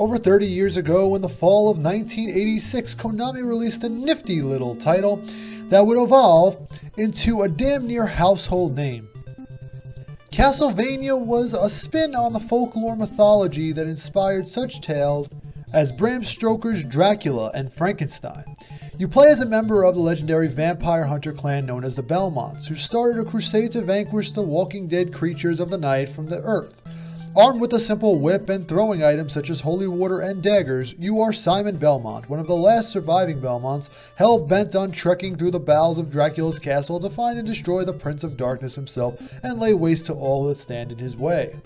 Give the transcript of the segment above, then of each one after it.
Over 30 years ago, in the fall of 1986, Konami released a nifty little title that would evolve into a damn near household name. Castlevania was a spin on the folklore mythology that inspired such tales as Bram Stoker's Dracula and Frankenstein. You play as a member of the legendary vampire hunter clan known as the Belmonts, who started a crusade to vanquish the walking dead creatures of the night from the earth. Armed with a simple whip and throwing items such as holy water and daggers, you are Simon Belmont, one of the last surviving Belmonts, hell-bent on trekking through the bowels of Dracula's castle to find and destroy the Prince of Darkness himself and lay waste to all that stand in his way.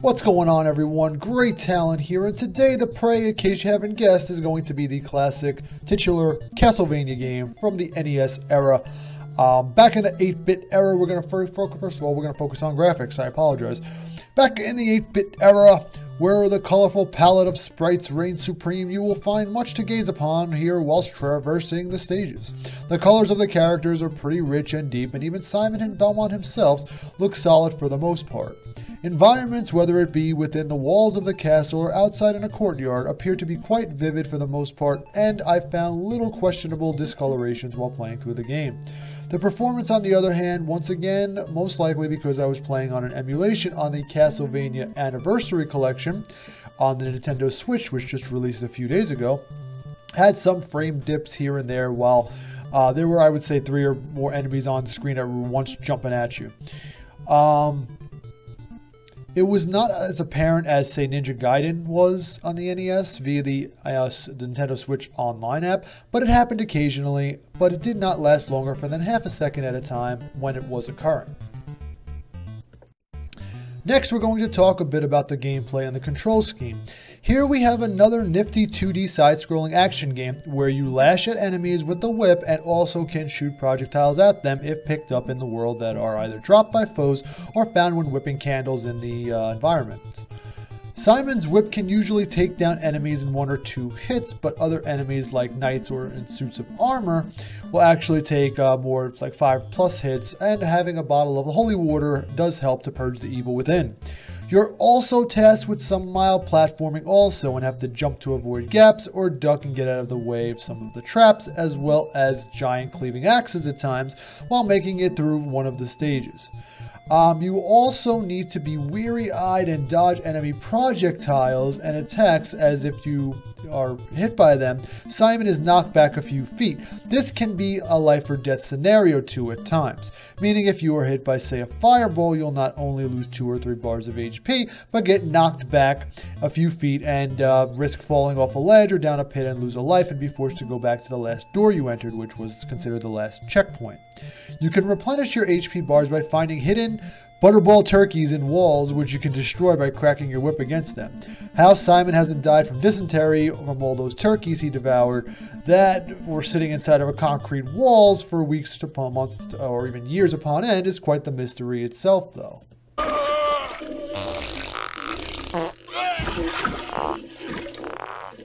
What's going on, everyone? Great Talon here, and today the prey, in case you haven't guessed, is going to be the classic titular Castlevania game from the NES era. Back in the 8-bit era, we're going to first of all, we're going to focus on graphics. I apologize. Back in the 8-bit era, where the colorful palette of sprites reigned supreme, you will find much to gaze upon here whilst traversing the stages. The colors of the characters are pretty rich and deep, and even Simon and Belmont himself look solid for the most part. Environments, whether it be within the walls of the castle or outside in a courtyard, appear to be quite vivid for the most part, and I found little questionable discolorations while playing through the game. The performance, on the other hand, once again, most likely because I was playing on an emulation on the Castlevania Anniversary Collection on the Nintendo Switch, which just released a few days ago, had some frame dips here and there, while there were, I would say, 3 or more enemies on screen that were once jumping at you. It was not as apparent as, say, Ninja Gaiden was on the NES via the Nintendo Switch Online app, but it happened occasionally, but it did not last longer for than half a second at a time when it was occurring. Next, we're going to talk a bit about the gameplay and the control scheme. Here we have another nifty 2D side-scrolling action game where you lash at enemies with the whip and also can shoot projectiles at them if picked up in the world that are either dropped by foes or found when whipping candles in the environment. Simon's whip can usually take down enemies in 1 or 2 hits, but other enemies like knights or in suits of armor will actually take more like 5+ hits, and having a bottle of the holy water does help to purge the evil within. You're also tasked with some mild platforming also, and have to jump to avoid gaps or duck and get out of the way of some of the traps, as well as giant cleaving axes at times while making it through one of the stages. You also need to be weary-eyed and dodge enemy projectiles and attacks, as if you are hit by them, Simon is knocked back a few feet. This can be a life or death scenario too at times, meaning if you are hit by, say, a fireball, you'll not only lose 2 or 3 bars of HP, but get knocked back a few feet and risk falling off a ledge or down a pit and lose a life and be forced to go back to the last door you entered, which was considered the last checkpoint. You can replenish your HP bars by finding hidden butterball turkeys in walls, which you can destroy by cracking your whip against them. How Simon hasn't died from dysentery from all those turkeys he devoured that were sitting inside of a concrete walls for weeks upon months or even years upon end is quite the mystery itself, though.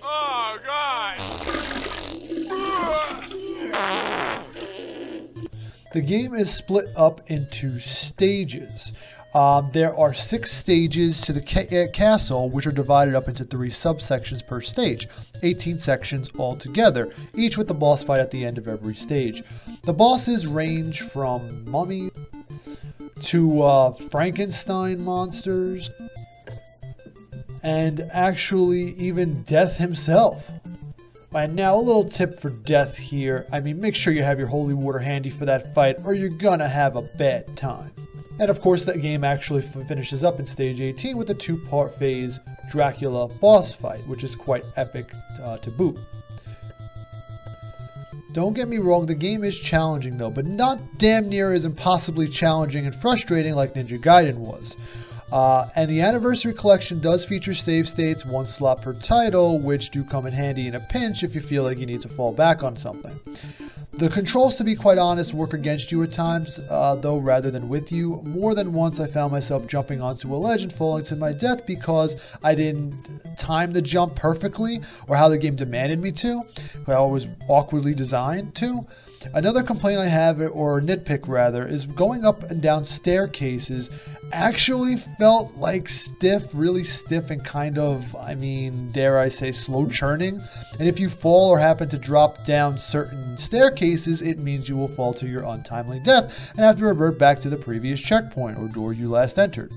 Oh, God! The game is split up into stages. There are 6 stages to the castle, which are divided up into 3 subsections per stage, 18 sections altogether, each with the boss fight at the end of every stage. The bosses range from mummies to Frankenstein monsters, and actually even Death himself. And now a little tip for Death here. I mean, make sure you have your holy water handy for that fight or you're gonna have a bad time. And of course the game actually finishes up in stage 18 with a 2-part phase Dracula boss fight, which is quite epic to boot. Don't get me wrong, the game is challenging though, but not damn near as impossibly challenging and frustrating like Ninja Gaiden was. And the Anniversary Collection does feature save states, 1 slot per title, which do come in handy in a pinch if you feel like you need to fall back on something. The controls, to be quite honest, work against you at times, though, rather than with you. More than once I found myself jumping onto a ledge and falling to my death because I didn't time the jump perfectly, or how the game demanded me to, how it was awkwardly designed to. Another complaint I have, or nitpick rather, is going up and down staircases actually felt like really stiff and kind of, dare I say, slow churning. And if you fall or happen to drop down certain staircases, it means you will fall to your untimely death and have to revert back to the previous checkpoint or door you last entered.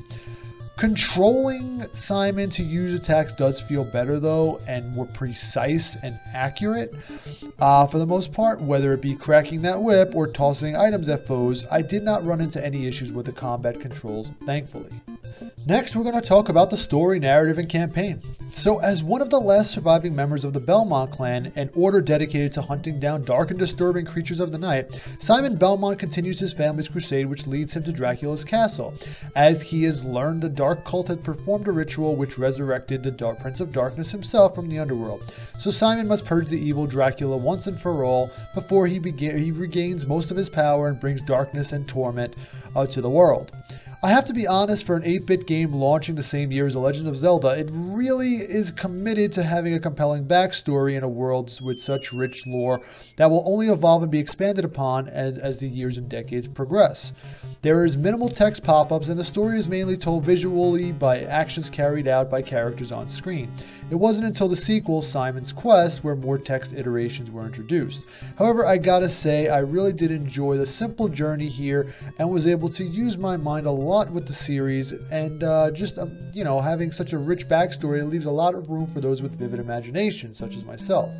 Controlling Simon to use attacks does feel better though, and more precise and accurate. For the most part, whether it be cracking that whip or tossing items at foes, I did not run into any issues with the combat controls, thankfully. Next, we're going to talk about the story, narrative, and campaign. So, as one of the last surviving members of the Belmont clan, an order dedicated to hunting down dark and disturbing creatures of the night, Simon Belmont continues his family's crusade, which leads him to Dracula's castle. As he has learned, the dark cult had performed a ritual which resurrected the Prince of Darkness himself from the underworld. So Simon must purge the evil Dracula once and for all before he regains most of his power and brings darkness and torment to the world. I have to be honest, for an 8-bit game launching the same year as The Legend of Zelda, it really is committed to having a compelling backstory in a world with such rich lore that will only evolve and be expanded upon as the years and decades progress. There is minimal text pop-ups, and the story is mainly told visually by actions carried out by characters on screen. It wasn't until the sequel, Simon's Quest, where more text iterations were introduced. However, I gotta say, I really did enjoy the simple journey here and was able to use my mind a lot with the series, and having such a rich backstory, it leaves a lot of room for those with vivid imagination, such as myself.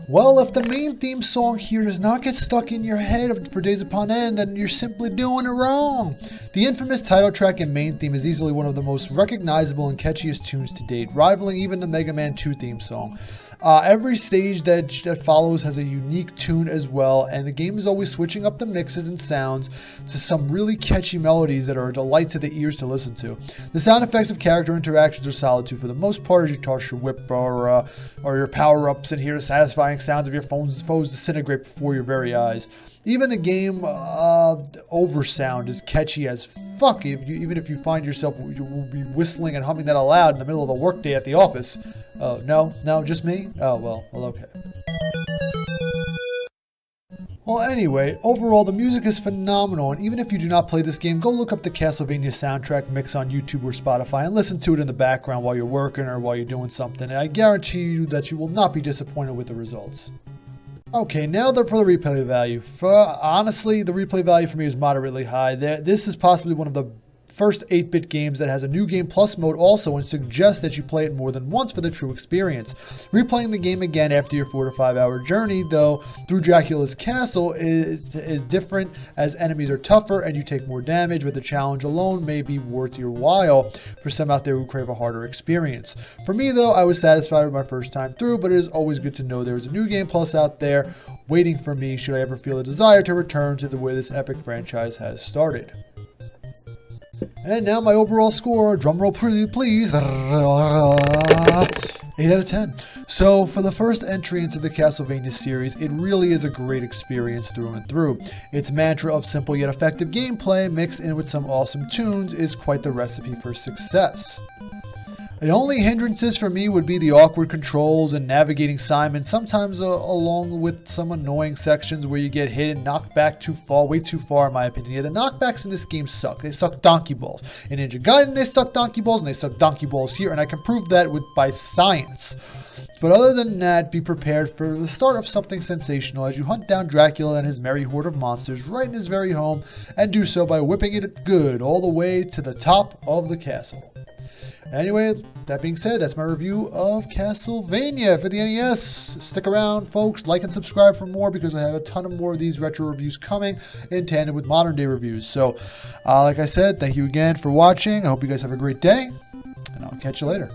Well, if the main theme song here does not get stuck in your head for days upon end, then you're simply doing it wrong. The infamous title track and main theme is easily one of the most recognizable and catchiest tunes to date, rivaling even the Mega Man 2 theme song. Every stage that follows has a unique tune as well, and the game is always switching up the mixes and sounds to some really catchy melodies that are a delight to the ears to listen to. The sound effects of character interactions are solid too for the most part, as you toss your whip or your power-ups and hear the satisfying sounds of your foes disintegrate before your very eyes. Even the game oversound is catchy as fuck, even if you find yourself, you will be whistling and humming that aloud in the middle of the workday at the office. Oh, no, just me? Oh, well, okay. Well, anyway, overall, the music is phenomenal, and even if you do not play this game, go look up the Castlevania soundtrack mix on YouTube or Spotify and listen to it in the background while you're working or while you're doing something, and I guarantee you that you will not be disappointed with the results. Okay, now for the replay value. Honestly, the replay value for me is moderately high. This is possibly one of the first 8-bit games that has a New Game Plus mode also, and suggests that you play it more than once for the true experience. Replaying the game again after your 4 to 5 hour journey, though, through Dracula's castle is different, as enemies are tougher and you take more damage, but the challenge alone may be worth your while for some out there who crave a harder experience. For me, though, I was satisfied with my first time through, but it is always good to know there is a New Game Plus out there waiting for me should I ever feel a desire to return to the way this epic franchise has started. And now my overall score, drumroll please, 8 out of 10. So for the first entry into the Castlevania series, it really is a great experience through and through. Its mantra of simple yet effective gameplay mixed in with some awesome tunes is quite the recipe for success. The only hindrances for me would be the awkward controls and navigating Simon, sometimes along with some annoying sections where you get hit and knocked back too far, way too far in my opinion. Yeah, the knockbacks in this game suck. They suck donkey balls. In Ninja Gaiden, they suck donkey balls, and they suck donkey balls here, and I can prove that by science. But other than that, be prepared for the start of something sensational as you hunt down Dracula and his merry horde of monsters right in his very home, and do so by whipping it good all the way to the top of the castle. Anyway, that being said, that's my review of Castlevania for the NES. Stick around, folks. Like and subscribe for more because I have a ton of more of these retro reviews coming in tandem with modern day reviews. So, like I said, thank you again for watching. I hope you guys have a great day, and I'll catch you later.